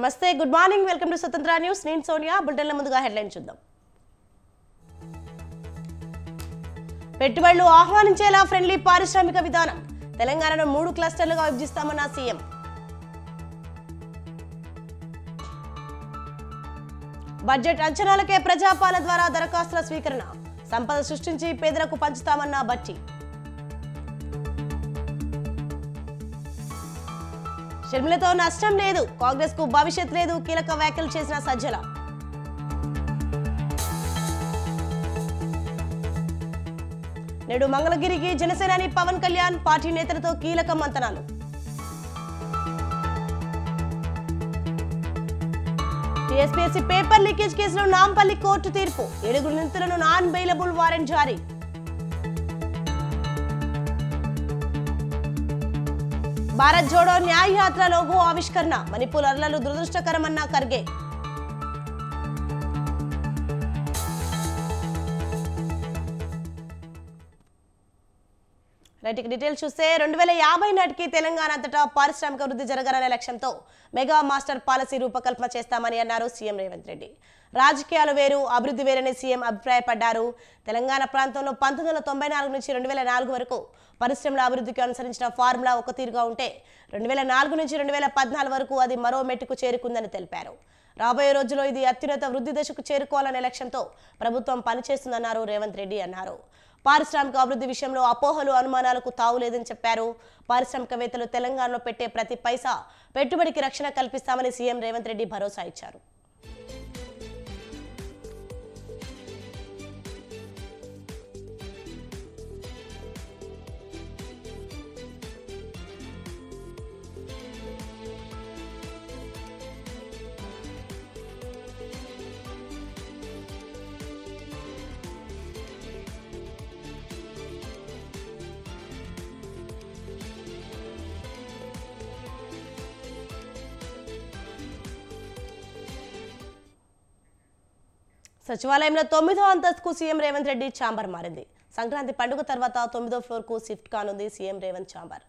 నమస్తే good morning welcome to స్వతంత్ర news నేను సోనియా బులెటిన్ల ముందుగా హెడ్లైన్ చూద్దాం పెట్టుబడులు ఆహ్వానించేలా ఫ్రెండ్లీ పారిశ్రామిక విధానం తెలంగాణను 3 క్లస్టర్లుగా విభజిస్తామన్న సీఎం బడ్జెట్ అంచనాలకే ప్రజాపాలన ద్వారా దరఖాస్తుల స్వీకరణ సంపద సృష్టించి పేదలకు పంచుతామన్న బట్టి షర్మిలతో నష్టం లేదు కాంగ్రెస్ కు భవిష్యత్ లేదు కీలక వ్యాఖ్యలు చేసిన సజ్జల నేడు మంగళగిరికి జనసేనాని పవన్ కళ్యాణ్ పార్టీ నేతలతో కీలక మంతనాలు టీఎస్పీఎస్సీ పేపర్ లీకేజ్ కేసులో నాంపల్లి కోర్టు తీర్పు 7 నిందితులను నాన్ బెయిలబుల్ వారెంట్ జారీ భారత్ జోడో న్యాయ యాత్ర లోగో ఆవిష్కరణ మణిపూర్ అల్లర్లు దురదృష్టకరమన్న ఖర్గే రైట్ డీటెయిల్స్ చూస్తే 2050 నాటికి తెలంగాణ అంతటా పారిశ్రామిక వృద్ధి జరగాలనే లక్ష్యంతో మెగా మాస్టర్ పాలసీ రూపకల్పన చేస్తామని అన్నారు సీఎం రేవంత్ రెడ్డి రాజకీయాలు వేరు అభివృద్ధి వేరని సీఎం అభిప్రాయపడ్డారు తెలంగాణ ప్రాంతంలో 1994 నుంచి 2004 వరకు పరిశ్రమల అభివృద్ధికి అనుసరించిన ఫార్ములా ఒక తీరుగా ఉంటే 2004 నుంచి 2014 వరకు అది మరో మెట్టుకు చేరుకుందని తెలిపారు రాబోయే రోజుల్లో ఇది అత్యున్నత వృద్ధి దశకు చేరుకోవాలనే లక్ష్యంతో ప్రభుత్వం పనిచేస్తుందన్నారు రేవంత్ రెడ్డి అన్నారు పారిశ్రామిక అభివృద్ధి విషయంలో అపోహలు అనుమానాలకు తావులేదని చెప్పారు పారిశ్రామికవేత్తలు తెలంగాణలో పెట్టే ప్రతి పైసా పెట్టుబడికి రక్షణ కల్పిస్తామని సీఎం రేవంత్ రెడ్డి భరోసా ఇచ్చారు సచివాలయంలో 9వ అంతస్తుకు సీఎం రేవంత్ రెడ్డి ఛాంబర్ మారింది సంక్రాంతి పండుగ తర్వాత 9వ ఫ్లోర్ కు షిఫ్ట్ కానుంది CM Revanth chamber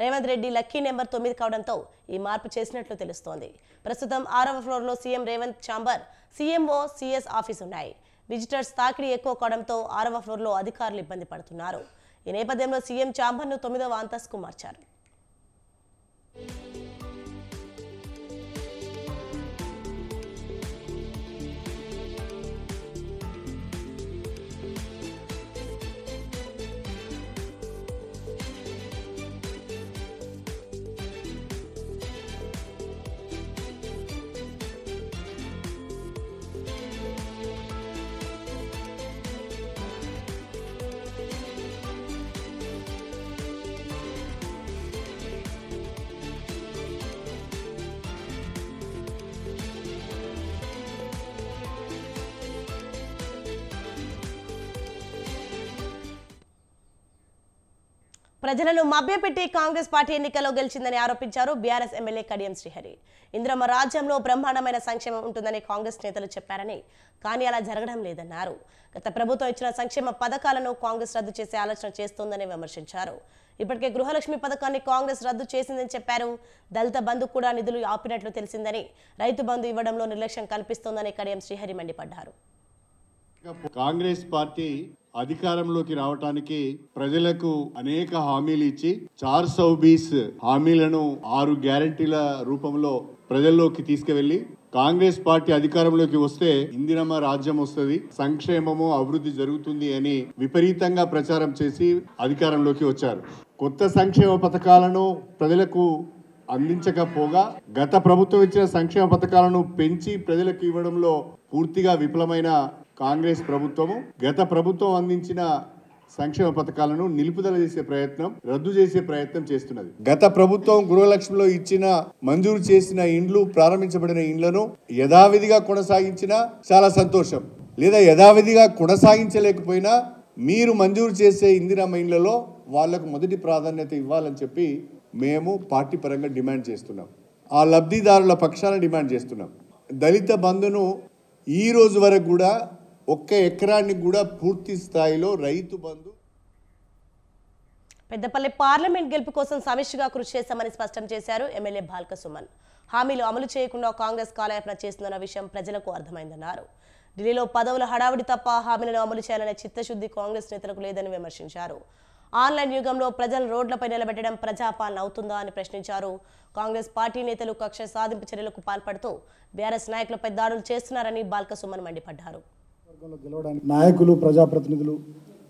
Revanth Reddy lucky number 9 కావడంతో ఈ మార్పు చేసినట్లు తెలుస్తోంది ప్రస్తుతం 6వ ఫ్లోర్ లో CM Revanth chamber CMO CS office ఉన్నాయి విజిటర్స్ తాకిడి ఎక్కువ కావడంతో 6వ ఫ్లోర్ లో అధికారులు ఇబ్బంది పడుతున్నారు ఈ నేపథ్యంలో సీఎం ఛాంబర్ ను 9వ అంతస్తుకు మార్చారు ప్రజలను మభ్యపెట్టి కాంగ్రెస్ పార్టీ ఎన్నికల్లో గెలిచిందని ఆరోపించారు బీఆర్ఎస్ ఎమ్మెల్యే కడియం శ్రీహరి ఇంద్రమ్మ రాజ్యంలో బ్రహ్మాండమైన సంక్షేమం ఉంటుందని కాంగ్రెస్ నేతలు చెప్పారని కానీ అలా జరగడం లేదన్నారు గత ప్రభుత్వం ఇచ్చిన సంక్షేమ పథకాలను కాంగ్రెస్ రద్దు చేసే ఆలోచన చేస్తోందని విమర్శించారు ఇప్పటికే గృహలక్ష్మి పథకాన్ని కాంగ్రెస్ రద్దు చేసిందని చెప్పారు దళిత బంధు కూడా నిధులు ఆపినట్లు తెలిసిందని రైతు బంధు ఇవ్వడంలో నిర్లక్ష్యం కల్పిస్తోందని కడియం శ్రీహరి మండిపడ్డారు కాంగ్రెస్ పార్టీ అధికారంలోకి రావడానికి ప్రజలకు అనేక హామీలు ఇచ్చి 420 హామీలను 6 గ్యారంటీల రూపంలో ప్రజల్లోకి తీసుకువెళ్లి కాంగ్రెస్ పార్టీ అధికారంలోకి వస్తే ఇందిరమ్మ రాజ్యం వస్తుంది సంక్షేమము అభివృద్ధి జరుగుతుంది అని విపరీతంగా ప్రచారం చేసి అధికారంలోకి వచ్చారు కొత్త సంక్షేమ పథకాలను ప్రజలకు అందించకపోగా గత ప్రభుత్వం ఇచ్చిన సంక్షేమ పథకాలను పెంచి ప్రజలకు ఇవ్వడంలో పూర్తిగా విఫలమైన కాంగ్రెస్ ప్రభుత్వము గత ప్రభుత్వం అందించిన సంక్షేమ పథకాలను నిలుపుదల చేసే ప్రయత్నం రద్దు చేసే ప్రయత్నం చేస్తున్నది గత ప్రభుత్వం గృహలక్ష్మిలో ఇచ్చిన మంజూరు చేసిన ఇండ్లు ప్రారంభించబడిన ఇండ్లను యథావిధిగా కొనసాగించినా చాలా సంతోషం లేదా యథావిధిగా కొనసాగించలేకపోయినా మీరు మంజూరు చేసే ఇందిరమ్మ ఇండ్లలో వాళ్లకు మొదటి ప్రాధాన్యత ఇవ్వాలని చెప్పి మేము పార్టీ పరంగా డిమాండ్ చేస్తున్నాం ఆ లబ్ధిదారుల పక్షాన డిమాండ్ చేస్తున్నాం దళిత బంధును ఈ రోజు వరకు కూడా 1 ఎకరానికి కూడా పూర్తి స్థాయిలో రైతు బంధు పెద్దపల్లి పార్లమెంట్ గెలుపు కోసం సమిష్టిగా కృషి చేస్తామని స్పష్టం చేశారు ఎమ్మెల్యే బాల్క సుమన్. హామీలు అమలు చేయకుండా కాంగ్రెస్ కాలయాపన చేస్తుందన్న విషయం ప్రజలకు అర్థమైందన్నారు. ఢిల్లీలో పదవుల హడావుడి తప్ప హామీలను అమలు చేయాలనే చిత్తశుద్ధి కాంగ్రెస్ నేతలకు లేదని విమర్శించారు. ఆన్లైన్ యుగంలో ప్రజలు రోడ్లపై నిలబెట్టడం ప్రజాపాలన అవుతుందా అని ప్రశ్నించారు. కాంగ్రెస్ పార్టీ నేతలు కక్ష సాధింపు చర్యలకు పాల్పడుతూ బీఆర్ఎస్ నాయకులపై దాడులు చేస్తున్నారని బాల్క సుమన్ మండిపడ్డారు. నాయకులు, ప్రజాప్రతినిధులు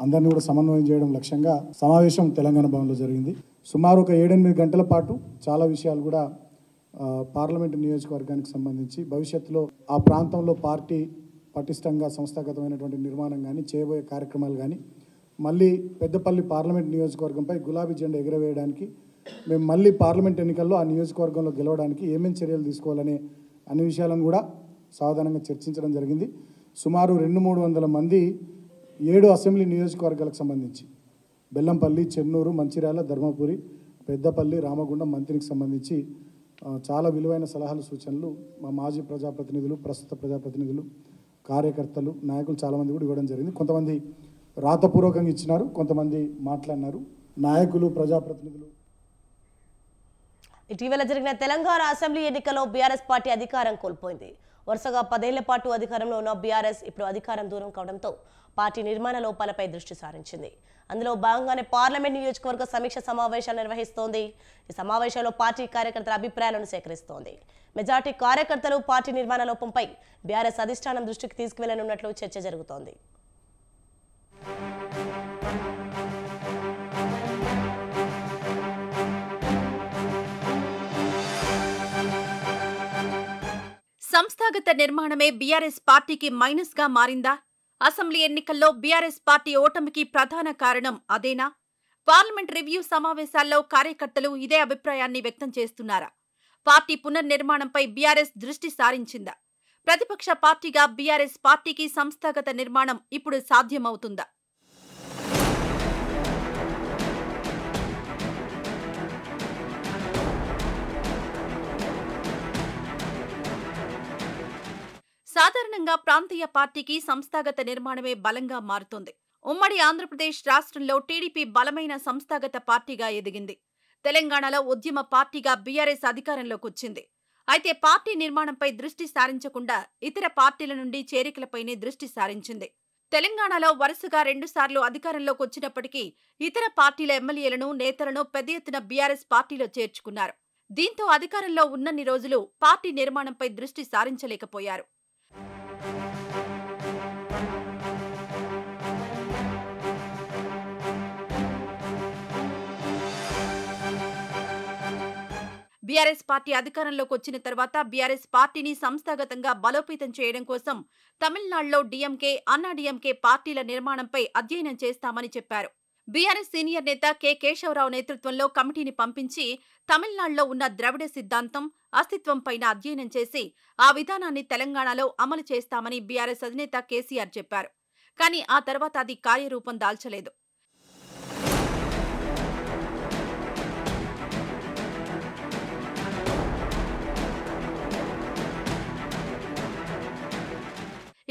అందరినీ కూడా సమన్వయం చేయడం లక్ష్యంగా సమావేశం తెలంగాణ భవన్లో జరిగింది. సుమారు ఒక 7-8 గంటల పాటు చాలా విషయాలు కూడా పార్లమెంటు నియోజకవర్గానికి సంబంధించి భవిష్యత్తులో ఆ ప్రాంతంలో పార్టీ పటిష్టంగా సంస్థాగతమైనటువంటి నిర్మాణం కానీ, చేయబోయే కార్యక్రమాలు కానీ, మళ్ళీ పెద్దపల్లి పార్లమెంట్ నియోజకవర్గంపై గులాబీ జెండా ఎగురవేయడానికి, మేము మళ్ళీ పార్లమెంట్ ఎన్నికల్లో ఆ నియోజకవర్గంలో గెలవడానికి ఏమేమి చర్యలు తీసుకోవాలనే అన్ని విషయాలను కూడా సాధారణంగా చర్చించడం జరిగింది. సుమారు 200-300 మంది 7 అసెంబ్లీ నియోజకవర్గాలకు సంబంధించి బెల్లంపల్లి, చెన్నూరు, మంచిర్యాల, ధర్మపురి, పెద్దపల్లి, రామగుండం, మంత్రికి సంబంధించి చాలా విలువైన సలహాలు, సూచనలు మా మాజీ ప్రజాప్రతినిధులు, ప్రస్తుత ప్రజాప్రతినిధులు, కార్యకర్తలు, నాయకులు చాలామంది కూడా ఇవ్వడం జరిగింది. కొంతమంది రాతపూర్వకంగా ఇచ్చినారు, కొంతమంది మాట్లాడినారు. నాయకులు, ప్రజాప్రతినిధులు. ఇటీవల జరిగిన తెలంగాణ అసెంబ్లీ ఎన్నికల్లో బీఆర్ఎస్ పార్టీ అధికారం కోల్పోయింది. వరుసగా 10 ఏళ్ల పాటు అధికారంలో ఉన్న బీఆర్ఎస్ ఇప్పుడు అధికారం దూరం కావడంతో పార్టీ నిర్మాణ లోపాలపై దృష్టి సారించింది. అందులో భాగంగానే పార్లమెంట్ నియోజకవర్గ సమీక్ష సమావేశాలు నిర్వహిస్తోంది. ఈ సమావేశంలో పార్టీ కార్యకర్తల అభిప్రాయాలను సేకరిస్తోంది. మెజార్టీ కార్యకర్తలు పార్టీ నిర్మాణ లోపంపై బీఆర్ఎస్ అధిష్టానం దృష్టికి తీసుకువెళ్లనున్నట్లు చర్చ జరుగుతోంది. సంస్థాగత నిర్మాణమే బీఆర్ఎస్ పార్టీకి మైనస్ గా మారిందా? అసెంబ్లీ ఎన్నికల్లో బీఆర్ఎస్ పార్టీ ఓటమికి ప్రధాన కారణం అదేనా? పార్లమెంట్ రివ్యూ సమావేశాల్లో కార్యకర్తలు ఇదే అభిప్రాయాన్ని వ్యక్తం చేస్తున్నారా? పార్టీ పునర్నిర్మాణంపై బీఆర్ఎస్ దృష్టి సారించిందా? ప్రతిపక్ష పార్టీగా బీఆర్ఎస్ పార్టీకి సంస్థాగత నిర్మాణం ఇప్పుడు సాధ్యమవుతుందా? సాధారణంగా ప్రాంతీయ పార్టీకి సంస్థాగత నిర్మాణమే బలంగా మారుతోంది. ఉమ్మడి ఆంధ్రప్రదేశ్ రాష్ట్రంలో టీడీపీ బలమైన సంస్థాగత పార్టీగా ఎదిగింది. తెలంగాణలో ఉద్యమ పార్టీగా బీఆర్ఎస్ అధికారంలోకి వచ్చింది. అయితే పార్టీ నిర్మాణంపై దృష్టి సారించకుండా ఇతర పార్టీల నుండి చేరికలపైనే దృష్టి సారించింది. తెలంగాణలో వరుసగా 2 సార్లు అధికారంలోకి వచ్చినప్పటికీ ఇతర పార్టీల ఎమ్మెల్యేలను, నేతలను పెద్ద ఎత్తున బీఆర్ఎస్ పార్టీలో చేర్చుకున్నారు. దీంతో అధికారంలో ఉన్నన్ని రోజులు పార్టీ నిర్మాణంపై దృష్టి సారించలేకపోయారు. బీఆర్ఎస్ పార్టీ అధికారంలోకి వచ్చిన తర్వాత బీఆర్ఎస్ పార్టీని సంస్థాగతంగా బలోపేతం చేయడం కోసం తమిళనాడులో డీఎంకే, అన్నా డీఎంకే పార్టీల నిర్మాణంపై అధ్యయనం చేస్తామని చెప్పారు. బీఆర్ఎస్ సీనియర్ నేత కె కేశవరావు నేతృత్వంలో కమిటీని పంపించి తమిళనాడులో ఉన్న ద్రవిడ సిద్ధాంతం, అస్తిత్వంపైన అధ్యయనం చేసి ఆ విధానాన్ని తెలంగాణలో అమలు చేస్తామని బీఆర్ఎస్ అధినేత కేసీఆర్ చెప్పారు. కానీ ఆ తర్వాత అది కార్యరూపం దాల్చలేదు.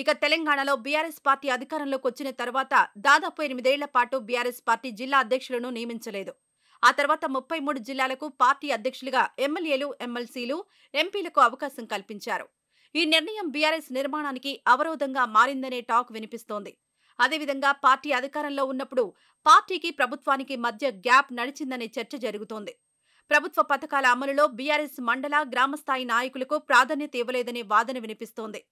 ఇక తెలంగాణలో బీఆర్ఎస్ పార్టీ అధికారంలోకి వచ్చిన తర్వాత దాదాపు 8 ఏళ్ల పాటు బీఆర్ఎస్ పార్టీ జిల్లా అధ్యక్షులను నియమించలేదు. ఆ తర్వాత 33 జిల్లాలకు పార్టీ అధ్యక్షులుగా ఎమ్మెల్యేలు, ఎమ్మెల్సీలు, ఎంపీలకు అవకాశం కల్పించారు. ఈ నిర్ణయం బీఆర్ఎస్ నిర్మాణానికి అవరోధంగా మారిందనే టాక్ వినిపిస్తోంది. అదేవిధంగా పార్టీ అధికారంలో ఉన్నప్పుడు పార్టీకి, ప్రభుత్వానికి మధ్య గ్యాప్ నడిచిందనే చర్చ జరుగుతోంది. ప్రభుత్వ పథకాల అమలులో బీఆర్ఎస్ మండల, గ్రామస్థాయి నాయకులకు ప్రాధాన్యత ఇవ్వలేదనే వాదన వినిపిస్తోంది.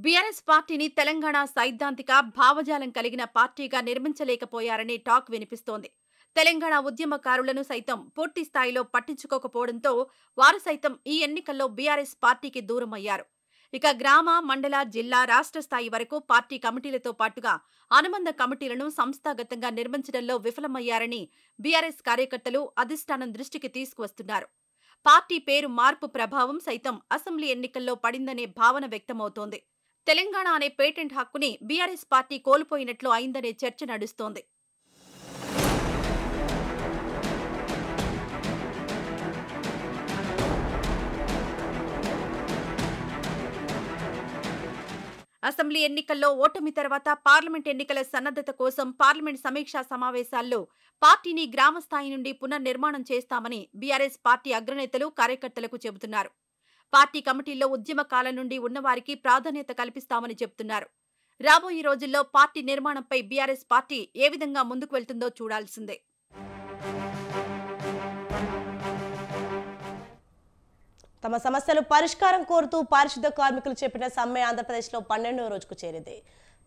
బీఆర్ఎస్ పార్టీని తెలంగాణ సైద్ధాంతిక, భావజాలం కలిగిన పార్టీగా నిర్మించలేకపోయారనే టాక్ వినిపిస్తోంది. తెలంగాణ ఉద్యమకారులను సైతం పూర్తి స్థాయిలో పట్టించుకోకపోవడంతో వారు సైతం ఈ ఎన్నికల్లో బీఆర్ఎస్ పార్టీకి దూరమయ్యారు. ఇక గ్రామ, మండల, జిల్లా, రాష్ట్ర స్థాయి వరకు పార్టీ కమిటీలతో పాటుగా అనుబంధ కమిటీలను సంస్థాగతంగా నిర్మించడంలో విఫలమయ్యారని బీఆర్ఎస్ కార్యకర్తలు అధిష్టానం దృష్టికి తీసుకువస్తున్నారు. పార్టీ పేరు మార్పు ప్రభావం సైతం అసెంబ్లీ ఎన్నికల్లో పడిందనే భావన వ్యక్తమవుతోంది. తెలంగాణ అనే పేటెంట్ హక్కుని బీఆర్ఎస్ పార్టీ కోల్పోయినట్లు అయిందనే చర్చ నడుస్తోంది. అసెంబ్లీ ఎన్నికల్లో ఓటమి తర్వాత పార్లమెంట్ ఎన్నికల సన్నద్ధత కోసం పార్లమెంట్ సమీక్షా సమావేశాల్లో పార్టీని గ్రామ స్థాయి నుండి పునర్నిర్మాణం చేస్తామని బీఆర్ఎస్ పార్టీ అగ్రనేతలు కార్యకర్తలకు చెబుతున్నారు. పార్టీ కమిటీల్లో ఉద్యమ కాలం నుండి ఉన్నవారికి ప్రాధాన్యత కల్పిస్తామని చెబుతున్నారు. రాబోయే రోజుల్లో పార్టీ నిర్మాణంపై బీఆర్ఎస్ పార్టీ ఏ విధంగా ముందుకు వెళ్తుందో చూడాల్సిందే. తమ సమస్యలు పరిష్కారం కోరుతూ పారిశుద్ధ కార్మికులు చేపట్టిన సమ్మె ఆంధ్రప్రదేశ్లో 12వ రోజుకు చేరింది.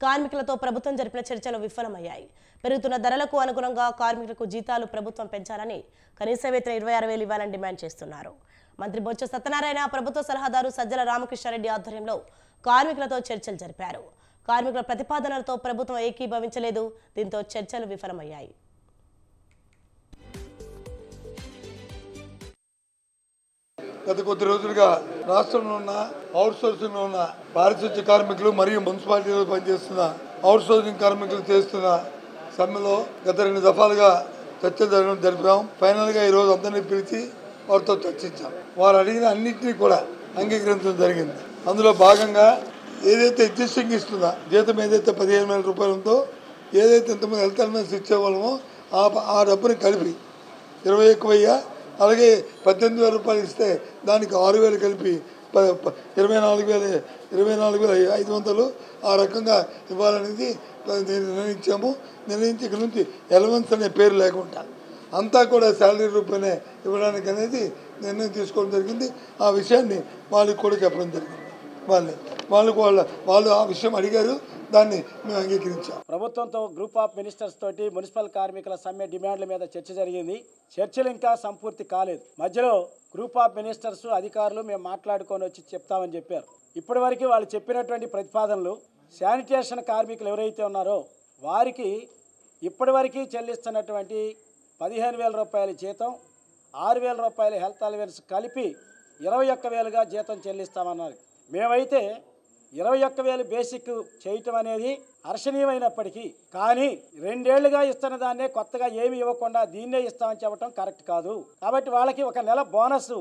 కార్మికులతో ప్రభుత్వం జరిపిన చర్చలు విఫలమయ్యాయి. పెరుగుతున్న ధరలకు అనుగుణంగా కార్మికులకు జీతాలు ప్రభుత్వం పెంచాలని, కనీస వేతనం 26,000 ఇవ్వాలని డిమాండ్ చేస్తున్నారు. మంత్రి బొత్స సత్యనారాయణ, ప్రభుత్వ సలహాదారు సజ్జల రామకృష్ణారెడ్డి ఆధ్వర్యంలో కార్మికులతో చర్చలు జరిపారు. కార్మికుల ప్రతిపాదనలతో ప్రభుత్వం ఏకీభవించలేదు. దీంతో చర్చలు విఫలమయ్యాయి. గత కొద్ది రోజులుగా రాష్ట్రంలో ఉన్న అవుట్సోర్సింగ్లో ఉన్న పారిశుద్ధ్య కార్మికులు మరియు మున్సిపాలిటీలో పనిచేస్తున్న అవుట్సోర్సింగ్ కార్మికులు చేస్తున్న సమ్మెలో గత 2 దఫాలుగా చర్చలు జరిపాం. ఫైనల్గా ఈరోజు అందరినీ పిలిచి వారితో చర్చించాం. వారు అడిగిన అన్నింటినీ కూడా అంగీకరించడం జరిగింది. అందులో భాగంగా ఏదైతే ఎగ్జిస్టింగ్ ఇస్తుందో జీతం ఏదైతే 15,000 రూపాయలు ఉందో, ఏదైతే ఇంతమంది హెల్త్ అలవెన్స్ ఇచ్చేవాళ్ళమో ఆ డబ్బుని కలిపి 21,000, అలాగే 18,000 రూపాయలు ఇస్తే దానికి 6,000 కలిపి 24,500 ఆ రకంగా ఇవ్వాలనేది నిర్ణయించి ఇక్కడ నుంచి ఎలవెన్స్ అనే పేరు లేకుండా అంతా కూడా శాలరీ రూపాయనే ఇవ్వడానికి అనేది నిర్ణయం తీసుకోవడం జరిగింది. ఆ విషయాన్ని వాళ్ళకి కూడా చెప్పడం జరిగింది. వాళ్ళు ఆ విషయం అడిగారు, దాన్ని మేము అంగీకరించాం. ప్రభుత్వంతో గ్రూప్ ఆఫ్ మినిస్టర్స్ తోటి మున్సిపల్ కార్మికుల సమ్మె డిమాండ్ల మీద చర్చ జరిగింది. చర్చలు ఇంకా సంపూర్తి కాలేదు. మధ్యలో గ్రూప్ ఆఫ్ మినిస్టర్స్ అధికారులు మేము మాట్లాడుకొని వచ్చి చెప్తామని చెప్పారు. ఇప్పటి వరకు వాళ్ళు చెప్పినటువంటి ప్రతిపాదనలు శానిటేషన్ కార్మికులు ఎవరైతే ఉన్నారో వారికి ఇప్పటివరకు చెల్లిస్తున్నటువంటి 15,000 రూపాయల జీతం, 6,000 రూపాయల హెల్త్ అలవెన్స్ కలిపి 21,000గా జీతం చెల్లిస్తామన్నారు. మేమైతే 21,000 బేసిక్ చేయటం అనేది హర్షణీయమైనప్పటికీ కానీ 2 ఏళ్లుగా ఇస్తున్న దాన్నే కొత్తగా ఏమి ఇవ్వకుండా దీన్నే ఇస్తామని చెప్పడం కరెక్ట్ కాదు. కాబట్టి వాళ్ళకి 1 నెల బోనస్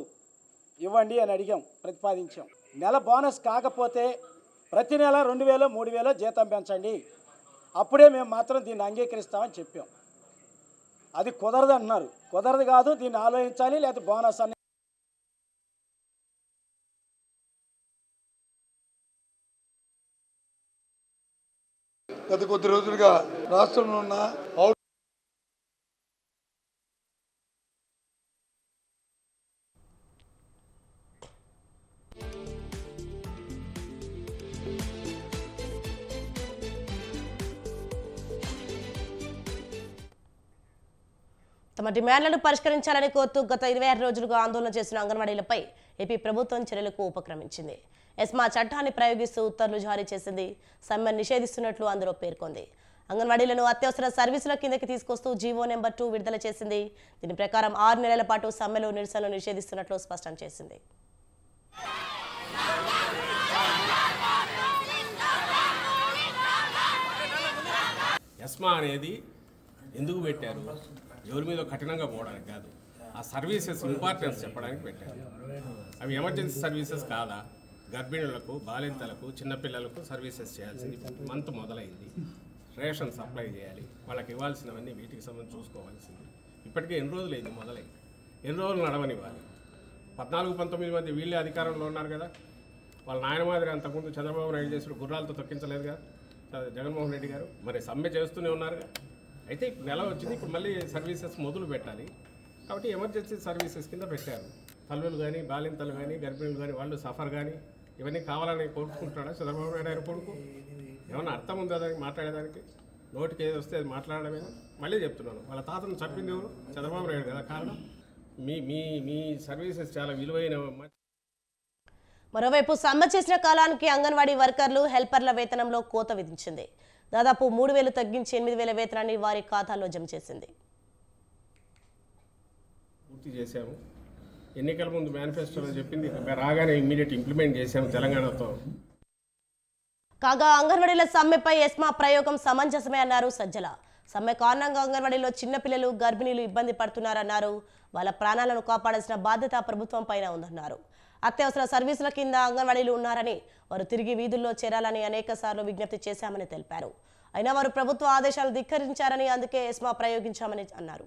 ఇవ్వండి అని అడిగాం, ప్రతిపాదించాం. నెల బోనస్ కాకపోతే ప్రతి నెల 2,000, 3,000 జీతం పెంచండి, అప్పుడే మేము మాత్రం దీన్ని అంగీకరిస్తామని చెప్పాం. అది కుదరదు అంటున్నారు. కుదరదు కాదు, దీన్ని ఆలోచించాలి, లేదా బోనస్ అని. గత కొద్ది రోజులుగా రాష్ట్రంలో ఉన్న తమ డిమాండ్లను పరిష్కరించాలని కోరుతూ గత 26 రోజులుగా ఆందోళన చేసిన అంగన్వాడీలపై ఏపీ ప్రభుత్వం చర్యలకు ఉపక్రమించింది. ఎస్మా చట్టాన్ని ప్రయోగిస్తూ ఉత్తర్వులు జారీ చేసింది. సమ్మెను నిషేధిస్తున్నట్లు అందులో పేర్కొంది. అంగన్వాడీలను అత్యవసర సర్వీసుల కిందకి తీసుకొస్తూ జీవో నెంబర్ 2 విడుదల చేసింది. దీని ప్రకారం 6 నెలల పాటు సమ్మెలు, నిరసనలు నిషేధిస్తున్నట్లు స్పష్టం చేసింది. ఎస్మా అనేది ఎందుకు పెట్టారు? ఎవరి మీద కఠినంగా పోవడానికి కాదు, ఆ సర్వీసెస్ ఇంపార్టెన్స్ చెప్పడానికి పెట్టారు. అవి ఎమర్జెన్సీ సర్వీసెస్ కాదా? గర్భిణులకు, బాలింతలకు, చిన్నపిల్లలకు సర్వీసెస్ చేయాల్సింది మంత్ మొదలైంది. రేషన్ సప్లై చేయాలి, వాళ్ళకి ఇవ్వాల్సినవన్నీ వీటికి సంబంధించి చూసుకోవాల్సింది. ఇప్పటికే ఎన్ని రోజులు అయింది మొదలై, ఎన్ని రోజులు నడవనివ్వాలి? 14-19 మంది వీళ్ళే అధికారంలో ఉన్నారు కదా. వాళ్ళ నాయన మాదిరి అంతకుముందు చంద్రబాబు నాయుడు చేసిన గుర్రాలతో తొక్కించలేదు కదా జగన్మోహన్ రెడ్డి గారు. మరి సమ్మె చేస్తూనే ఉన్నారుగా. అయితే ఇప్పుడు నెల వచ్చింది, ఇప్పుడు మళ్ళీ సర్వీసెస్ మొదలు పెట్టాలి. కాబట్టి ఎమర్జెన్సీ సర్వీసెస్ కింద పెట్టారు. తల్లులు కానీ, బాలింతలు కానీ, గర్భిణులు కానీ, వాళ్ళు సఫర్ కానీ ఇవన్నీ కావాలని కోరుకుంటున్నాడా చంద్రబాబు నాయుడు గారు కొడుకు? ఏమన్నా అర్థం ఉందా దానికి మాట్లాడేదానికి? నోటికి ఏది వస్తే అది మాట్లాడడమే. మళ్ళీ చెప్తున్నాను, వాళ్ళ తాతను చంపింది ఎవరు? చంద్రబాబు నాయుడు కదా కారణం. మీ సర్వీసెస్ చాలా విలువైన. మరోవైపు సమ్మె చేసిన కాలానికి అంగన్వాడీ వర్కర్లు, హెల్పర్ల వేతనంలో కోత విధించింది. దాదాపు 3,000 తగ్గించి 8,000 వేతనాన్ని వారి ఖాతాల్లో జమ చేసింది. పూర్తి చేశాము. ఎన్నికల ముందు మేనిఫెస్టోలో చెప్పింది రాగానే ఇమ్మీడియట్ ఇంప్లిమెంట్ చేశాము తెలంగాణతో. కాగా అంగన్వాడీల సమ్మెపై ఎస్మా ప్రయోగం సమంజసమే అన్నారు సజ్జల. సమ్మె కారణంగా అంగన్వాడీలో చిన్నపిల్లలు, గర్భిణీలు ఇబ్బంది పడుతున్నారన్నారు. వాళ్ళ ప్రాణాలను కాపాడాల్సిన బాధ్యత ప్రభుత్వం పైన ఉందన్నారు. అత్యవసర సర్వీసుల కింద అంగన్వాడీలు ఉన్నారని వారు తిరిగి వీధుల్లో చేరాలని అనేకసార్లు విజ్ఞప్తి చేశామని తెలిపారు. అయినా వారు ప్రభుత్వ ఆదేశాలు ధిక్కరించారని అందుకే ఎస్మా ప్రయోగించామని అన్నారు.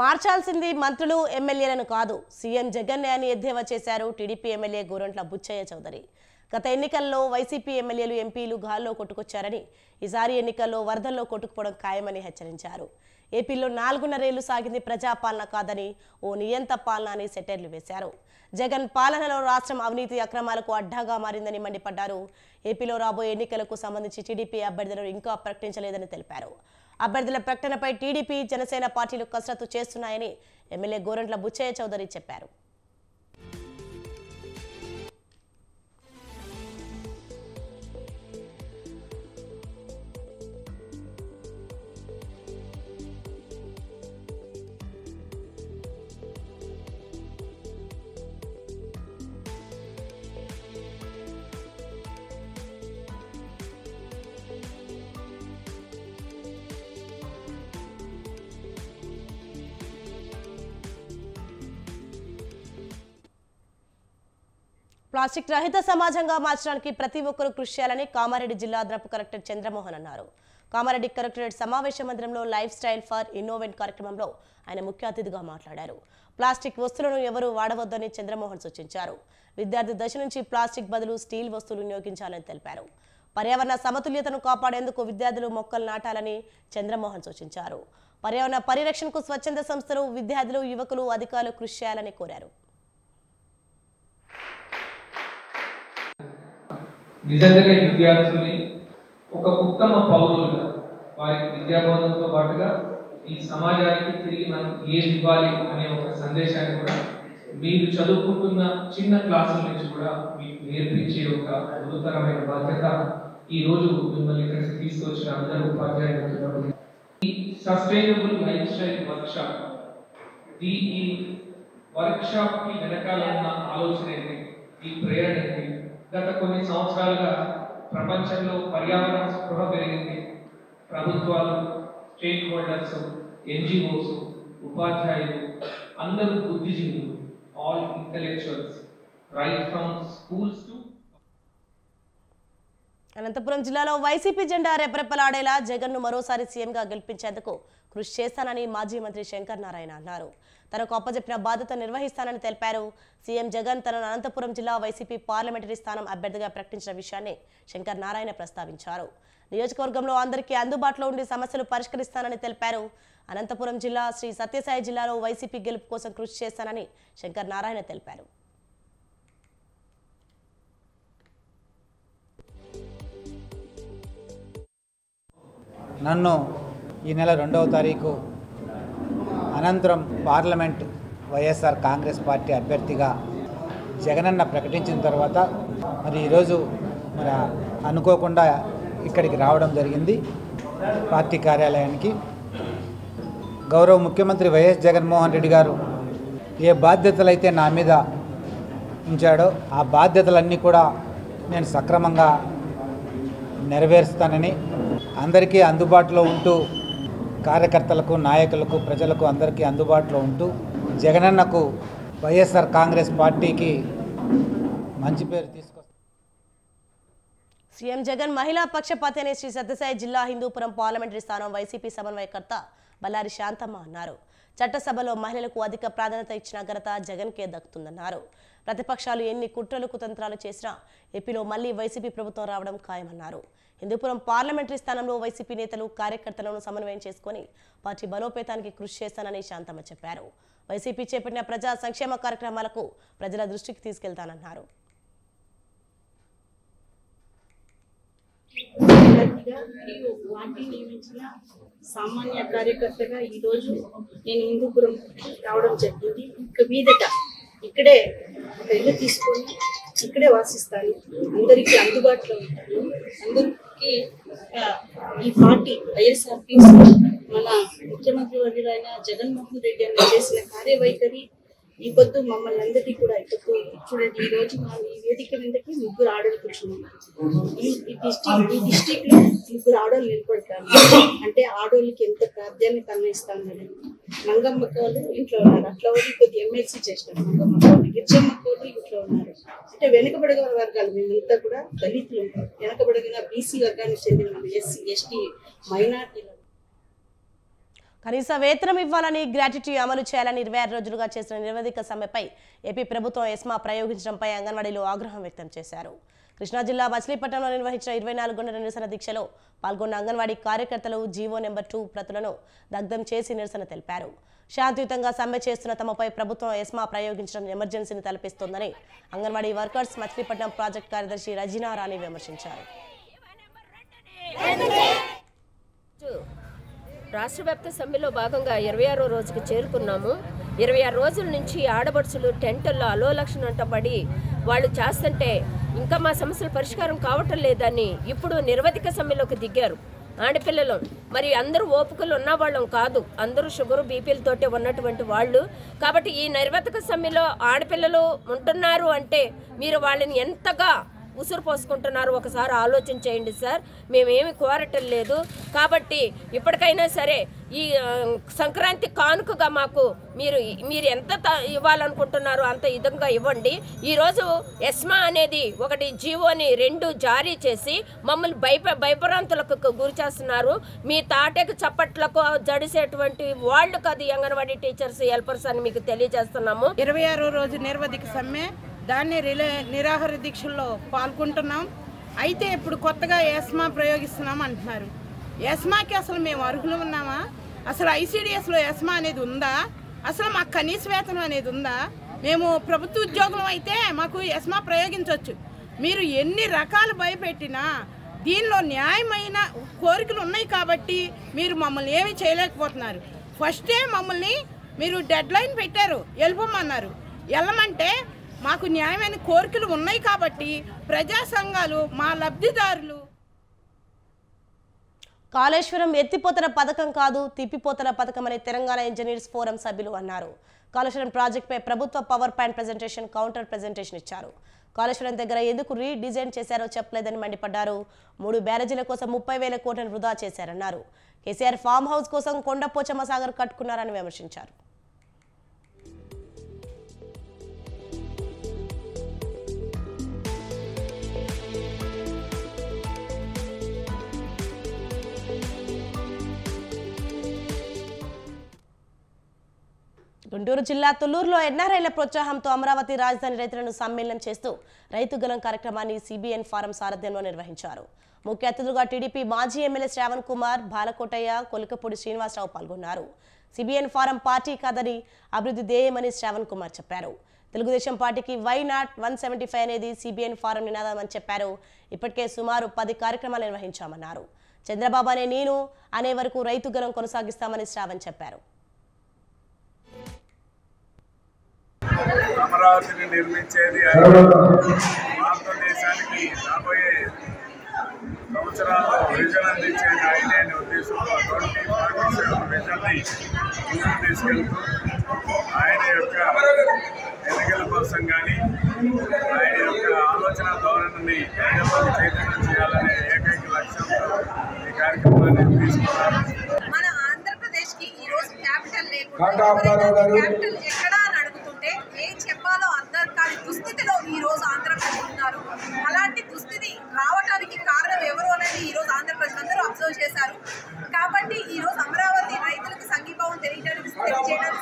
మార్చాల్సింది మంత్రులు ఎమ్మెల్యేలను కాదు, సీఎం జగన్ అని ఎద్దేవా చేశారు టీడీపీ ఎమ్మెల్యే గోరంట్ల బుచ్చయ్య చౌదరి. గత ఎన్నికల్లో వైసీపీ ఎమ్మెల్యేలు ఎంపీలు గాల్లో కొట్టుకొచ్చారని ఈసారి ఎన్నికల్లో వరదల్లో కొట్టుకుపోవడం ఖాయమని హెచ్చరించారు. ఏపీలో 4.5 ఏళ్లు సాగింది ప్రజాపాలన కాదని ఓ నియంత పాలన అని సెటైర్లు వేశారు. జగన్ పాలనలో రాష్ట్రం అవినీతి అక్రమాలకు అడ్డాగా మారిందని మండిపడ్డారు. ఏపీలో రాబోయే ఎన్నికలకు సంబంధించి టీడీపీ అభ్యర్థులను ఇంకా ప్రకటించలేదని తెలిపారు. అభ్యర్థుల ప్రకటనపై టీడీపీ జనసేన పార్టీలు కసరత్తు చేస్తున్నాయని ఎమ్మెల్యే గోరంట్ల బుచ్చయ్య చౌదరి చెప్పారు. ప్లాస్టిక్ రహిత సమాజంగా మార్చడానికి ప్రతి ఒక్కరూ కృషి చేయాలని కామారెడ్డి జిల్లా అదనపు కలెక్టర్ చంద్రమోహన్ అన్నారు. కామారెడ్డి కలెక్టరేట్ సమావేశ మందిరంలో లైఫ్ స్టైల్ ఫర్ ఇన్నోవెంట్ కార్యక్రమంలో ఆయన ముఖ్య అతిథిగా మాట్లాడారు. ప్లాస్టిక్ వస్తువులను ఎవరూ వాడవద్దని చంద్రమోహన్ సూచించారు. విద్యార్థి దశ నుంచి ప్లాస్టిక్ బదులు స్టీల్ వస్తువులు వినియోగించాలని తెలిపారు. పర్యావరణ సమతుల్యతను కాపాడేందుకు విద్యార్థులు మొక్కలు నాటాలని చంద్రమోహన్ సూచించారు. పర్యావరణ పరిరక్షణకు స్వచ్ఛంద సంస్థలు, విద్యార్థులు, యువకులు, అధికారులు కృషి చేయాలని కోరారు. నిజంగానే విద్యార్థుల్ని ఒక ఉత్తమ పౌరులుగా వారికి విద్యాబోధనతో పాటుగా ఈ సమాజానికి తిరిగి మనం ఏది ఇవ్వాలి అనే ఒక సందేశాన్ని కూడా మీరు చదువుకుంటున్న చిన్న క్లాసుల నుంచి కూడా మీకు నేర్పించే ఒక గురుతరమైన బాధ్యత ఈ రోజు మిమ్మల్ని ఇక్కడికి తీసుకొచ్చిన అందరూ ఉపాధ్యాయులు. ఈ సస్టైనబుల్ లైఫ్ స్టైల్ వర్క్షాప్, ఈ వర్క్షాప్ కి వెనకాల ఉన్న ఆలోచన ఏంటి, ఈ ప్రేరణ ఏంటి? గత కొన్ని సంవత్సరాలుగా ప్రపంచంలో పర్యావరణ స్పృహ పెరిగింది. ప్రభుత్వాలు, స్టేక్ హోల్డర్స్, ఎన్జిఓస్, ఉపాధ్యాయులు అందరూ బుద్ధిజీవులు, all intellectuals, right from schools to. Anantapuram జిల్లాలో వైసీపీ జెండా రెపరెపలాడేలా జగన్ను మరోసారి సీఎంగా గెలిపించేందుకు కృషి చేస్తానని మాజీ మంత్రి శంకర్ నారాయణ అన్నారు. తనకు అప్పచెప్పిన బాధ్యత నిర్వహిస్తానని తెలిపారు. సీఎం జగన్ తనను అనంతపురం జిల్లా వైసీపీ పార్లమెంటరీ స్థానం అభ్యర్థిగా ప్రకటించిన విషయాన్ని శంకర్ నారాయణ ప్రస్తావించారు. నియోజకవర్గంలో అందరికీ అందుబాటులో ఉండి సమస్యలు పరిష్కరిస్తానని తెలిపారు. అనంతపురం జిల్లా శ్రీ సత్యసాయి జిల్లాలో వైసీపీ గెలుపు కోసం కృషి చేస్తానని శంకర్ నారాయణ తెలిపారు. నన్ను ఈ నెల 2వ తారీఖు అనంతరం పార్లమెంట్ వైఎస్ఆర్ కాంగ్రెస్ పార్టీ అభ్యర్థిగా జగనన్న ప్రకటించిన తర్వాత మరి ఈరోజు మరి అనుకోకుండా ఇక్కడికి రావడం జరిగింది. పార్టీ కార్యాలయానికి గౌరవ ముఖ్యమంత్రి వైఎస్ జగన్మోహన్ రెడ్డి గారు ఏ బాధ్యతలైతే నా మీద ఉంచాడో ఆ బాధ్యతలన్నీ కూడా నేను సక్రమంగా నెరవేరుస్తానని, అందరికీ అందుబాటులో ఉంటూ కార్యకర్తలకు, నాయకులకు, ప్రజలకు అందరికీ అందుబాటులో ఉంటూ జగనన్నకు, వైఎస్ఆర్ కాంగ్రెస్ పార్టీకి మంచి పేరు తీసుకొస్తాను. సీఎం జగన్ మహిళా పక్షపాతి అని శ్రీ సత్యసాయి జిల్లా హిందూపురం పార్లమెంటరీ స్థానం వైసీపీ సమన్వయకర్త బల్లారి శాంతమ్మ అన్నారు. చట్టసభలో మహిళలకు అధిక ప్రాధాన్యత ఇచ్చిన ఘనత జగన్కే దక్కుతుందన్నారు. ప్రతిపక్షాలు ఎన్ని కుట్రలు కుతంత్రాలు చేసినా ఏపీలో మళ్లీ వైసీపీ ప్రభుత్వం రావడం ఖాయమన్నారు. హిందూపురం పార్లమెంటరీ స్థానంలో వైసీపీ నేతలు, కార్యకర్తలను సమన్వయం చేసుకుని పార్టీ బలోపేతానికి కృషి చేస్తానని శాంతమ్మ చెప్పారు. వైసీపీ చేపట్టిన ప్రజా సంక్షేమ కార్యక్రమాలకు ప్రజల దృష్టికి తీసుకెళ్తానన్నారు. సామాన్య కార్యకర్తగా ఈరోజు నేను హిందూపురం రావడం జరిగింది. ఇక మీదట ఇక్కడే ఇల్లు తీసుకొని ఇక్కడే వాసిస్తాను. అందరికీ అందుబాటులో ఉంటాను. అందరికీ ఈ పార్టీ వైఎస్ఆర్పీసీ మన ముఖ్యమంత్రి వర్యులైన జగన్మోహన్ రెడ్డి అని చేసిన కార్యవైఖరి ఈ పొద్దు మమ్మల్ని అందరికీ కూడా ఈ పొద్దు చూడండి, ఈ రోజు మనం ఈ వేదిక మీదకి ముగ్గురు ఆడలు కూర్చున్నాం. ఈ డిస్టిక్ లో ముగ్గురు ఆడోళ్ళు నిలబడతారు అంటే ఆడోళ్ళకి ఎంత ప్రాధాన్యత అన్నిస్తాం. మంగమ్మ కోళ్ళు ఇంట్లో ఉన్నారు, అట్లా వాళ్ళు కొద్ది ఎమ్మెల్సీ చేసినారు. మంగమ్మ కోళ్ళు, గిరిజమ్మ కోళ్ళు ఇంట్లో ఉన్నారు. అంటే వెనుకబడిన వర్గాలు మేమంతా కూడా దళితులు, వెనుకబడిన బీసీ వర్గానికి చెందిన ఎస్సీ ఎస్టీ మైనార్టీలు. కనీస వేతనం ఇవ్వాలని, గ్రాట్యుటీ అమలు చేయాలని 26 రోజులుగా చేసిన నిరవధిక సమ్మెపై ఏపీ ప్రభుత్వం ఎస్మా ప్రయోగించడంపై అంగన్వాడీలు ఆగ్రహం వ్యక్తం చేశారు. కృష్ణా జిల్లా మచిలీపట్నంలో నిర్వహించిన 24 గంటల నిరసన దీక్షలో పాల్గొన్న అంగన్వాడీ కార్యకర్తలు జీవో నెంబర్ 2 ప్రతులను దగ్ధం చేసి నిరసన తెలిపారు. శాంతియుతంగా సమ్మె చేస్తున్న తమపై ప్రభుత్వం ఎస్మా ప్రయోగించడం ఎమర్జెన్సీని తలపిస్తోందని అంగన్వాడీ వర్కర్స్ మచిలీపట్నం ప్రాజెక్ట్ కార్యదర్శి రజీనా రాణి విమర్శించారు. రాష్ట్ర వ్యాప్త సమ్మెలో భాగంగా 26వ రోజుకు చేరుకున్నాము. 26 రోజుల నుంచి ఆడబడుచులు టెంటుల్లో అలోలక్షణంట పడి వాళ్ళు చేస్తుంటే ఇంకా మా సమస్యలు పరిష్కారం కావటం లేదని ఇప్పుడు నిరవధిక సమ్మెలోకి దిగారు ఆడపిల్లలు. మరి అందరూ ఓపికలు ఉన్నవాళ్ళం కాదు, అందరూ షుగరు బీపీలతోటే ఉన్నటువంటి వాళ్ళు. కాబట్టి ఈ నిరవధిక సమ్మెలో ఆడపిల్లలు ఉంటున్నారు అంటే మీరు వాళ్ళని ఎంతగా ఉసురు పోసుకుంటున్నారు ఒకసారి ఆలోచన చేయండి సార్. మేమేమి కోరటం లేదు. కాబట్టి ఇప్పటికైనా సరే ఈ సంక్రాంతి కానుకగా మాకు మీరు ఎంత ఇవ్వాలనుకుంటున్నారో అంత విధంగా ఇవ్వండి. ఈరోజు ఎస్మా అనేది ఒకటి జీవోని 2 జారీ చేసి మమ్మల్ని భయభ్రాంతులకు గురి చేస్తున్నారు. మీ తాటకు చప్పట్లకు జడిసేటువంటి వాళ్ళు కాదు అంగన్వాడీ టీచర్స్ హెల్పర్స్ అని మీకు తెలియజేస్తున్నాము. 26వ రోజు నిరవధిక సమ్మె, దాన్ని నిరాహార దీక్షల్లో పాల్గొంటున్నాం. అయితే ఇప్పుడు కొత్తగా ఎస్మా ప్రయోగిస్తున్నాం అంటున్నారు. ఎస్మాకి అసలు మేము అర్హులు ఉన్నామా? అసలు ఐసీడీఎస్లో ఎస్మా అనేది ఉందా? అసలు మాకు కనీస వేతనం అనేది ఉందా? మేము ప్రభుత్వ ఉద్యోగులం అయితే మాకు ఎస్మా ప్రయోగించవచ్చు. మీరు ఎన్ని రకాలు భయపెట్టినా దీనిలో న్యాయమైన కోరికలు ఉన్నాయి కాబట్టి మీరు మమ్మల్ని ఏమీ చేయలేకపోతున్నారు. ఫస్టే మమ్మల్ని మీరు డెడ్ లైన్ పెట్టారు, వెళ్ళిపోమన్నారు. వెళ్ళమంటే మాకు న్యాయమైన కోరికలు ఉన్నాయి కాబట్టి ప్రజా సంఘాలు మా లబ్ధిదారులు. కాళేశ్వరం ఎత్తిపోతల పథకం కాదు, తిప్పిపోతల పథకం అని తెలంగాణ ఇంజనీర్స్ ఫోరం సభ్యులు అన్నారు. కాళేశ్వరం ప్రాజెక్టుపై ప్రభుత్వ power point presentation, counter presentation ఇచ్చారు. కాళేశ్వరం దగ్గర ఎందుకు రీడిజైన్ చేశారో చెప్పలేదని మండిపడ్డారు. 3 బ్యారేజీల కోసం 30,000 కోట్లను వృధా చేశారన్నారు. కేసీఆర్ ఫామ్ హౌస్ కోసం కొండపోచమ్మ సాగర్ కట్టుకున్నారని విమర్శించారు. గుంటూరు జిల్లా తుళ్లూరులో ఎన్ఆర్ఐల ప్రోత్సాహంతో అమరావతి రాజధాని రైతులను సమ్మేళనం చేస్తూ రైతు గలం కార్యక్రమాన్ని సిబిఎన్ ఫారం సారథ్యంలో నిర్వహించారు. ముఖ్య అతిథులుగా టీడీపీ మాజీ ఎమ్మెల్యే శ్రావణ్ కుమార్, బాలకోటయ్య, కొలికపూడి శ్రీనివాసరావు పాల్గొన్నారు. సిబిఎన్ ఫారం పార్టీ కాదని అభివృద్ధి ధ్యేయమని శ్రావణ్ కుమార్ చెప్పారు. తెలుగుదేశం పార్టీకి వై నాట్ 175 అనేది సిబిఎన్ ఫారం నినాదమని చెప్పారు. ఇప్పటికే సుమారు 10 కార్యక్రమాలు నిర్వహించామన్నారు. చంద్రబాబు అనే నేను అనే వరకు రైతు గలం కొనసాగిస్తామని శ్రావణ్ చెప్పారు. అమరావతిని నిర్మించేది భారతదేశానికి రాబోయే సంవత్సరాల్లో విజన్ అందించేది ఆయనే ఉద్దేశంలో 2047 విజన్ని ముందుకు తీసుకెళ్తూ ఆయన యొక్క ఎన్నికల కోసం కానీ ఆయన యొక్క ఆలోచన ధోరణిని ప్రజలకు చైతన్యం చేయాలనే ఏకైక లక్ష్యంతో ఈ కార్యక్రమాన్ని తీసుకున్నారు. మన ఆంధ్రప్రదేశ్కి ఈరోజు క్యాపిటల్ లేకుండా క్యాపిటల్ ఎక్కడా అని అడుగుతుంటే ఏం చెప్పాలో అర్థం కాని దుస్థితిలో ఈ రోజు ఆంధ్రప్రదేశ్ ఉన్నారు. అలాంటి దుస్థితి రావడానికి కారణం ఎవరు అనేది ఈ రోజు ఆంధ్రప్రదేశ్ అందరూ అబ్జర్వ్ చేశారు. కాబట్టి ఈ రోజు అమరావతి రైతులకు సంఘీభావం తెలియజేయడానికి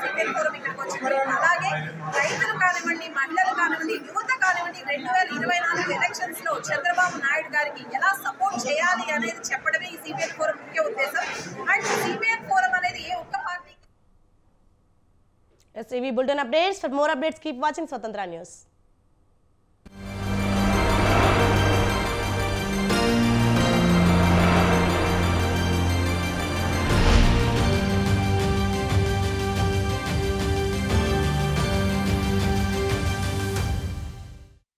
సిబిఎన్ ఫోరం ఇక్కడికి వచ్చింది. అలాగే రైతులు కానివ్వండి, మహిళలు కానివ్వండి, యువత కానివ్వండి 2024 ఎలక్షన్స్ లో చంద్రబాబు నాయుడు గారికి ఎలా సపోర్ట్ చేయాలి అనేది చెప్పడమే ఈ సిబిఎన్ ఫోరం ముఖ్య ఉద్దేశం. అండ్ సిబిఎన్ ఫోరం అనేది ఏ ఒక్క party. SCV Bulletin updates. For more updates, keep watching Swatantra News.